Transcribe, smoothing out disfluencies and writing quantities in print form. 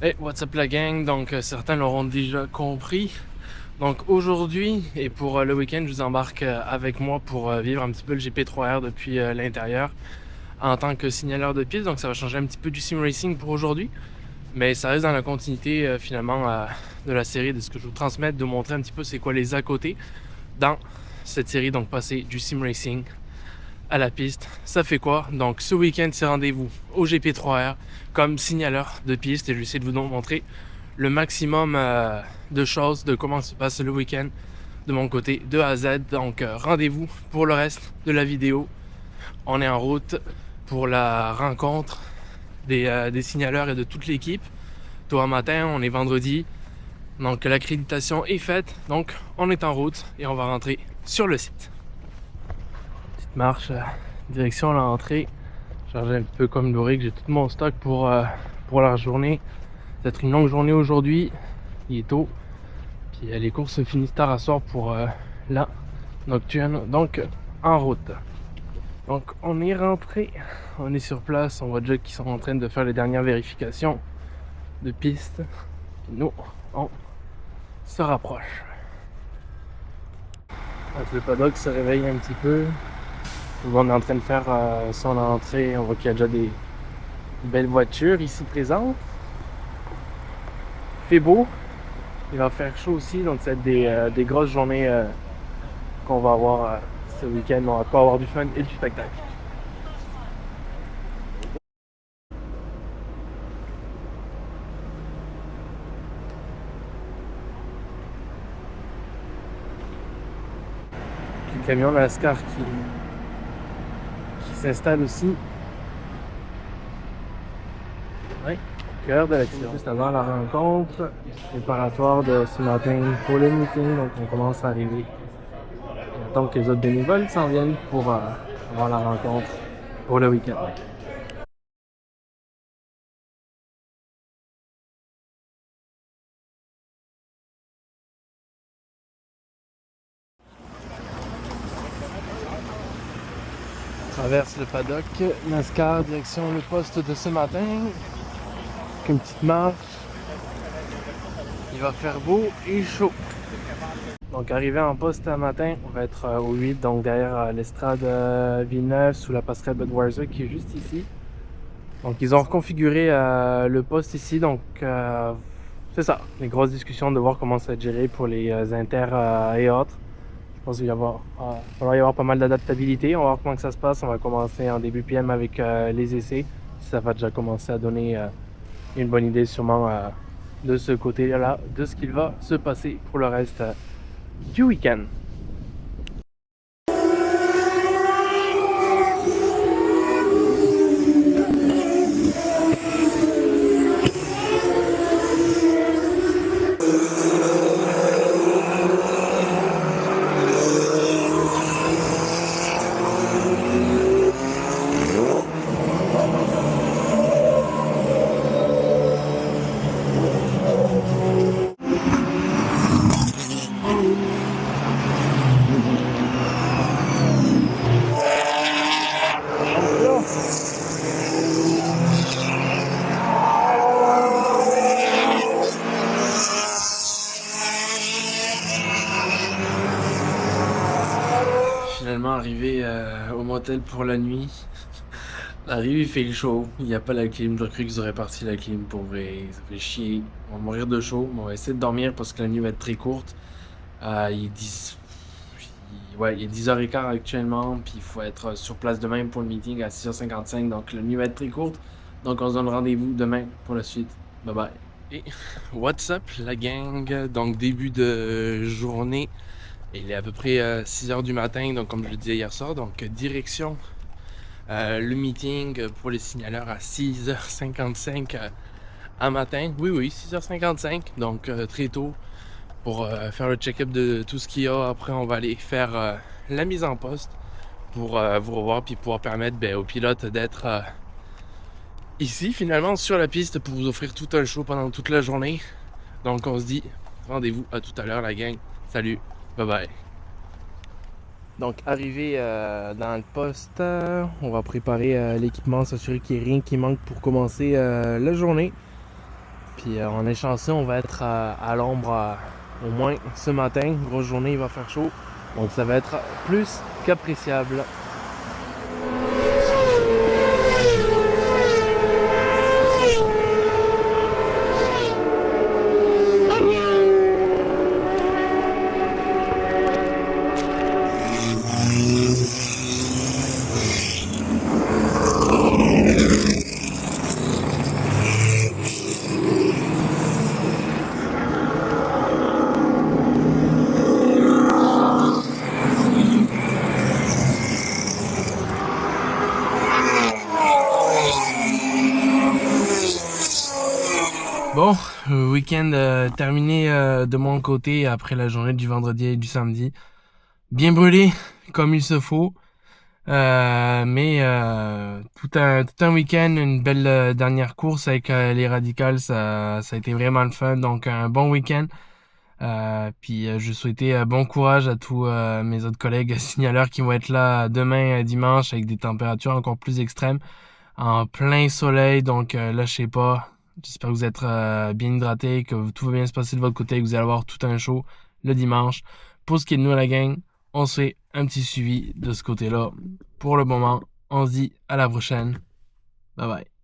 Hey, what's up la gang? Donc certains l'auront déjà compris. Donc aujourd'hui et pour le week-end, je vous embarque avec moi pour vivre un petit peu le GP3R depuis l'intérieur en tant que signaleur de piste. Donc ça va changer un petit peu du sim racing pour aujourd'hui, mais ça reste dans la continuité finalement de la série, de ce que je vous transmets, de vous montrer un petit peu c'est quoi les à côté dans cette série. Donc passer du sim racing à la piste, ça fait quoi? Donc ce week-end, c'est rendez-vous au GP3R comme signaleur de piste et je vais essayer de vous montrer le maximum de choses, de comment se passe le week-end de mon côté, de A à Z. Donc rendez-vous pour le reste de la vidéo. On est en route pour la rencontre des signaleurs et de toute l'équipe. Toi matin, on est vendredi, donc l'accréditation est faite, donc on est en route et on va rentrer sur le site. Petite marche, direction l'entrée. Charger un peu comme Loric, j'ai tout mon stock pour la journée. Ça va être une longue journée aujourd'hui, il est tôt. Puis les courses se finissent tard à soir pour la nocturne, donc en route. Donc on est rentré, on est sur place, on voit déjà qu'ils sont en train de faire les dernières vérifications de piste. Puis nous, on se rapproche. Donc, le paddock se réveille un petit peu. Tout le monde est en train de faire son entrée. On voit qu'il y a déjà des belles voitures ici présentes. Il fait beau, il va faire chaud aussi, donc ça va être des grosses journées qu'on va avoir ce week-end. On va pas avoir du fun et du spectacle. Le camion NASCAR qui s'installe aussi. Oui, cœur de l'accident. Juste avant la rencontre préparatoire de ce matin pour le meeting, donc on commence à arriver. On attend que les autres bénévoles s'en viennent pour avoir la rencontre pour le week-end. On traverse le paddock NASCAR, direction le poste de ce matin. Avec une petite marche. Il va faire beau et chaud. Donc arrivé en poste un matin, on va être au 8, donc derrière l'estrade Villeneuve sous la passerelle Budweiser qui est juste ici. Donc ils ont reconfiguré le poste ici, donc c'est ça, les grosses discussions de voir comment ça va être géré pour les inter et autres. Je pense qu'il va falloir y avoir pas mal d'adaptabilité, on va voir comment que ça se passe. On va commencer en début PM avec les essais, ça va déjà commencer à donner une bonne idée sûrement de ce côté-là, de ce qu'il va se passer pour le reste du week-end. Finalement arrivé au motel pour la nuit. Arrivé, il fait chaud, il n'y a pas la clim. J'aurais cru qu'ils auraient parti la clim pour vrai. Ça fait chier. On va mourir de chaud, mais on va essayer de dormir parce que la nuit va être très courte. Il est 10... Ouais, il est 10h15 actuellement, puis il faut être sur place demain pour le meeting à 6h55, donc la nuit va être très courte. Donc on se donne rendez-vous demain pour la suite. Bye bye. Et what's up la gang? Donc début de journée. Il est à peu près 6h du matin, donc comme je le disais hier soir, donc direction le meeting pour les signaleurs à 6h55 à matin. Oui, 6h55, donc très tôt pour faire le check-up de tout ce qu'il y a. Après, on va aller faire la mise en poste pour vous revoir puis pouvoir permettre aux pilotes d'être ici finalement sur la piste pour vous offrir tout un show pendant toute la journée. Donc on se dit rendez-vous à tout à l'heure la gang. Salut, bye bye. Donc arrivé dans le poste, on va préparer l'équipement, s'assurer qu'il n'y ait rien qui manque pour commencer la journée. Puis on est chanceux, on va être à l'ombre au moins ce matin. Grosse journée, il va faire chaud. Donc ça va être plus qu'appréciable. Bon, week-end terminé de mon côté après la journée du vendredi et du samedi. Bien brûlé, comme il se faut. Mais tout un week-end, une belle dernière course avec les Radicals, ça a été vraiment le fun. Donc un bon week-end. Puis je souhaitais bon courage à tous mes autres collègues signaleurs qui vont être là demain dimanche avec des températures encore plus extrêmes, en plein soleil. Donc lâchez pas. J'espère que vous êtes bien hydratés, que tout va bien se passer de votre côté, que vous allez avoir tout un show le dimanche. Pour ce qui est de nous, la gang, on se fait un petit suivi de ce côté-là. Pour le moment, on se dit à la prochaine. Bye bye.